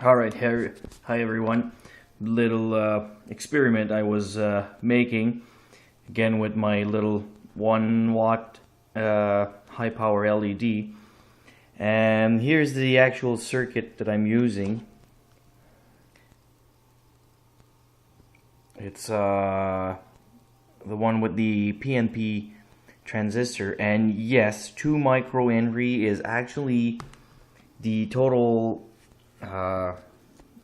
Alright, hi everyone. Little experiment I was making, again with my little 1 watt high power LED. And here's the actual circuit that I'm using. It's the one with the PNP transistor, and yes, 2 microhenry is actually the total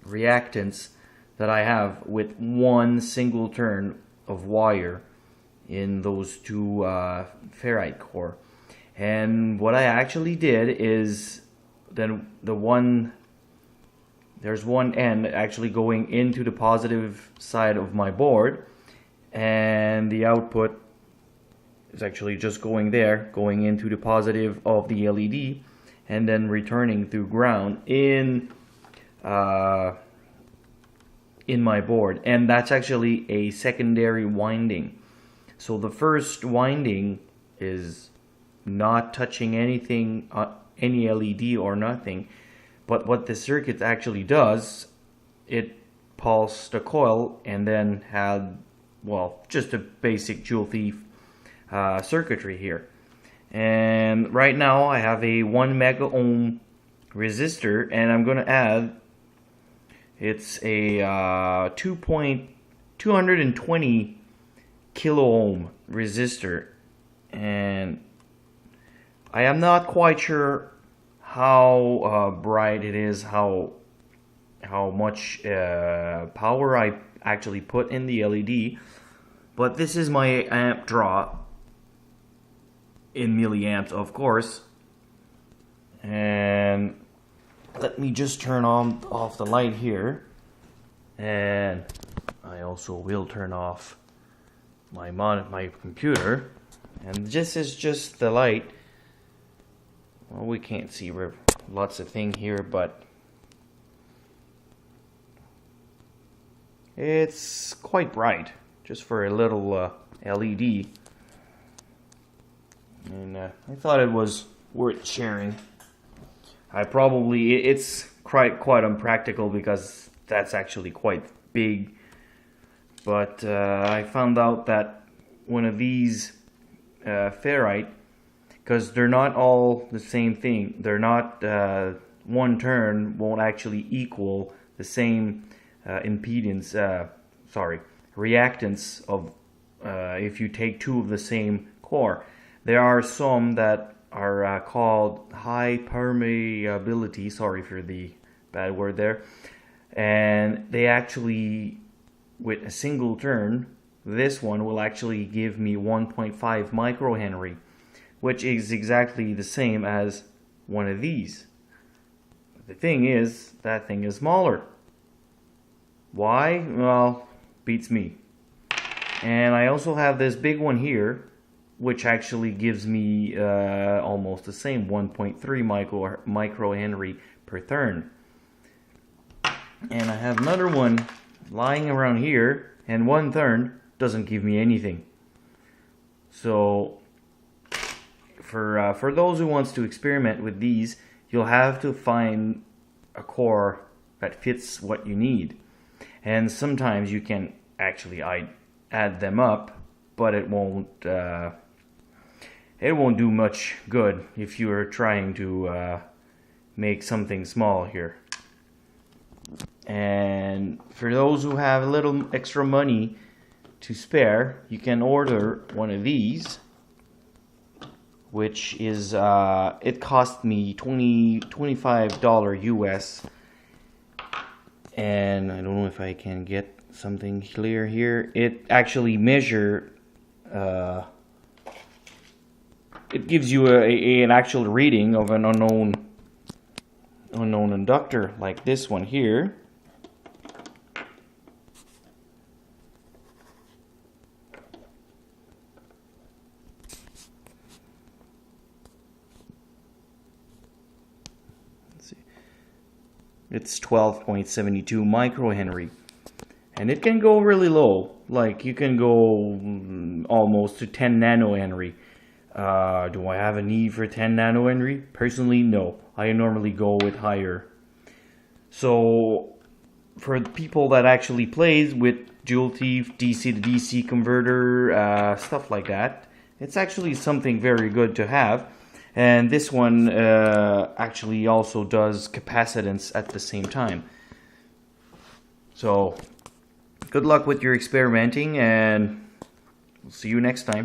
reactance that I have with one single turn of wire in those two ferrite core. And what I actually did is then there's one end actually going into the positive side of my board, and the output is actually just going there, going into the positive of the LED, and then returning through ground in my board. And that's actually a secondary winding. So the first winding is not touching anything, any LED or nothing. But what the circuit actually does, it pulses the coil and then had, well, just a basic Joule thief circuitry here. And right now I have a 1 mega ohm resistor, and I'm going to add, it's a 220 kilo ohm resistor, and I am not quite sure how bright it is, how much power I actually put in the LED, but this is my amp draw in milliamps, of course. And let me just turn off the light here, and I also will turn off my computer. And this is just the light. Well, we can't see lots of things here, but it's quite bright just for a little LED. And I thought it was worth sharing. It's quite unpractical because that's actually quite big. But I found out that one of these ferrite, because they're not all the same thing. They're not, one turn won't actually equal the same reactance of if you take two of the same core. There are some that are called high permeability, sorry for the bad word there, and they actually, with a single turn, this one will actually give me 1.5 microhenry, which is exactly the same as one of these. The thing is, that thing is smaller. Why? Well, beats me. And I also have this big one here, which actually gives me almost the same 1.3 microhenry per turn. And I have another one lying around here, and 1 turn doesn't give me anything. So for those who wants to experiment with these, you'll have to find a core that fits what you need. And sometimes you can actually add them up, but it won't do much good if you're trying to make something small here. And for those who have a little extra money to spare, you can order one of these, which is it cost me $25 US. And I don't know if I can get something clear here. It actually it gives you an actual reading of an unknown inductor, like this one here. Let's see. It's 12.72 microhenry. And it can go really low, like you can go almost to 10 nanohenry. Do I have a need for 10 nanohenry? Personally, no. I normally go with higher So for the people that actually plays with dual teeth, DC to DC converter, stuff like that, it's actually something very good to have. And this one actually also does capacitance at the same time. So good luck with your experimenting, and we'll see you next time.